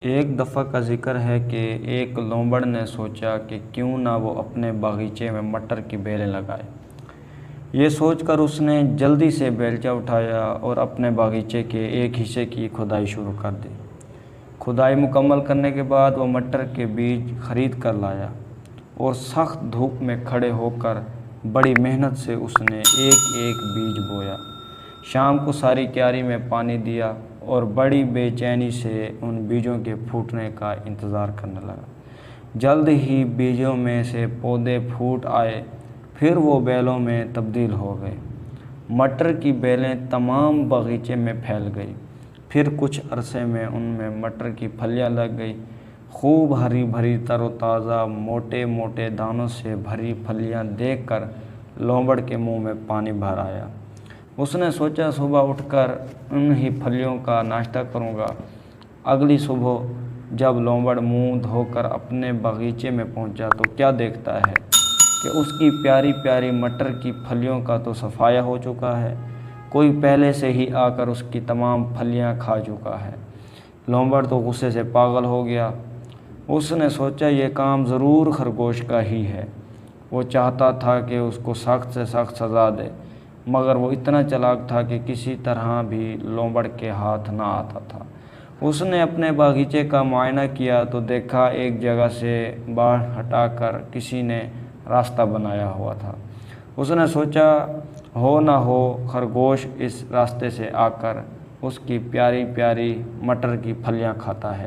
ایک دفعہ کا ذکر ہے کہ ایک لومڑ نے سوچا کہ کیوں نہ وہ اپنے باغیچے میں مٹر کی بیلیں لگائے۔ یہ سوچ کر اس نے جلدی سے بیلچہ اٹھایا اور اپنے باغیچے کے ایک حصے کی کھدائی شروع کر دی۔ کھدائی مکمل کرنے کے بعد وہ مٹر کے بیج خرید کر لایا اور سخت دھوپ میں کھڑے ہو کر بڑی محنت سے اس نے ایک ایک بیج بویا۔ شام کو ساری کیاری میں پانی دیا اور بڑی بے چینی سے ان بیجوں کے پھوٹنے کا انتظار کرنے لگا۔ جلد ہی بیجوں میں سے پودے پھوٹ آئے، پھر وہ بیلوں میں تبدیل ہو گئے۔ مٹر کی بیلیں تمام باغیچے میں پھیل گئی۔ پھر کچھ عرصے میں ان میں مٹر کی پھلیاں لگ گئی۔ خوب ہری بھری تر و تازہ موٹے موٹے دانوں سے بھری پھلیاں دیکھ کر لومڑ کے منہ میں پانی بھر آیا۔ اس نے سوچا صبح اٹھ کر انہی پھلیوں کا ناشتہ کروں گا۔ اگلی صبح جب لومڑ منہ دھو کر اپنے باغیچے میں پہنچا تو کیا دیکھتا ہے کہ اس کی پیاری پیاری مٹر کی پھلیوں کا تو صفایا ہو چکا ہے۔ کوئی پہلے سے ہی آ کر اس کی تمام پھلیاں کھا چکا ہے۔ لومڑ تو غصے سے پاگل ہو گیا۔ اس نے سوچا یہ کام ضرور خرگوش کا ہی ہے۔ وہ چاہتا تھا کہ اس کو سخت سے سخت سزا دے، مگر وہ اتنا چالاک تھا کہ کسی طرح بھی لومڑ کے ہاتھ نہ آتا تھا۔ اس نے اپنے باغیچے کا معائنہ کیا تو دیکھا ایک جگہ سے باڑ ہٹا کر کسی نے راستہ بنایا ہوا تھا۔ اس نے سوچا ہو نہ ہو خرگوش اس راستے سے آ کر اس کی پیاری پیاری مٹر کی پھلیاں کھاتا ہے۔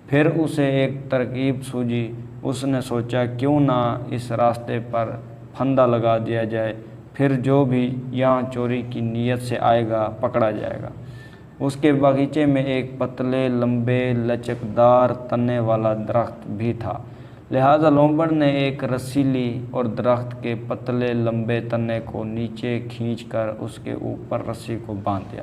پھر اسے ایک ترکیب سوجھی۔ اس نے سوچا کیوں نہ اس راستے پر پھندا لگا دیا جائے، پھر جو بھی یہاں چوری کی نیت سے آئے گا پکڑا جائے گا۔ اس کے باغیچے میں ایک پتلے لمبے لچکدار تنے والا درخت بھی تھا، لہٰذا لومڑ نے ایک رسی لی اور درخت کے پتلے لمبے تنے کو نیچے کھینچ کر اس کے اوپر رسی کو باندھ دیا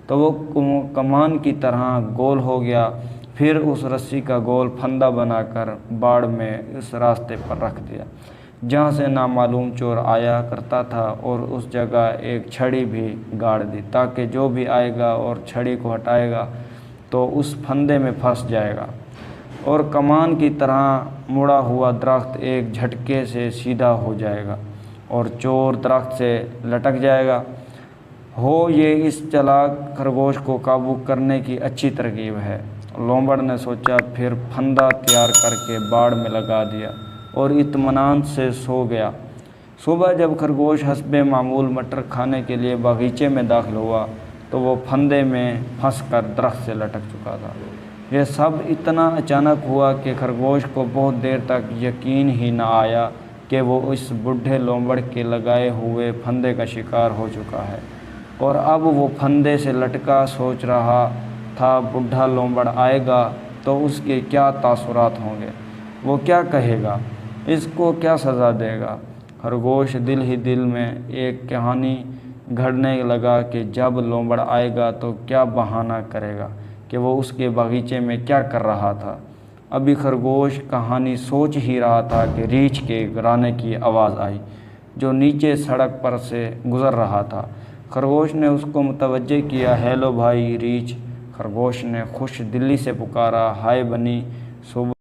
تو وہ کمان کی طرح گول ہو گیا۔ پھر اس رسی کا گول پھندا بنا کر باڑ میں اس راستے پر رکھ دیا جہاں سے نامعلوم چور آیا کرتا تھا، اور اس جگہ ایک چھڑی بھی گاڑ دی تاکہ جو بھی آئے گا اور چھڑی کو ہٹائے گا تو اس پھندے میں پھنس جائے گا اور کمان کی طرح مڑا ہوا درخت ایک جھٹکے سے سیدھا ہو جائے گا اور چور درخت سے لٹک جائے گا۔ یہ اس چالاک خرگوش کو قابو کرنے کی اچھی ترکیب ہے۔ لومڑ نے سوچا، پھر پھندا تیار کر کے باڑ میں لگا دیا اور اطمینان سے سو گیا۔ صبح جب خرگوش حسب معمول مٹر کھانے کے لیے باغیچے میں داخل ہوا تو وہ پھندے میں پھنس کر درخت سے لٹک چکا تھا۔ یہ سب اتنا اچانک ہوا کہ خرگوش کو بہت دیر تک یقین ہی نہ آیا کہ وہ اس بوڑھے لومڑ کے لگائے ہوئے پھندے کا شکار ہو چکا ہے، اور اب وہ پھندے سے لٹکا سوچ رہا تھا بوڑھا لومڑ آئے گا تو اس کے کیا تاثرات ہوں گے، وہ کیا کہے گا، اس کو کیا سزا دے گا۔ خرگوش دل ہی دل میں ایک کہانی گھڑنے لگا کہ جب لومڑ آئے گا تو کیا بہانہ کرے گا کہ وہ اس کے باغیچے میں کیا کر رہا تھا۔ ابھی خرگوش کہانی سوچ ہی رہا تھا کہ ریچھ کے گرانے کی آواز آئی جو نیچے سڑک پر سے گزر رہا تھا۔ خرگوش نے اس کو متوجہ کیا۔ ہیلو بھائی ریچھ، خرگوش نے خوش دلی سے پکارا۔ ہائے بنی، صبح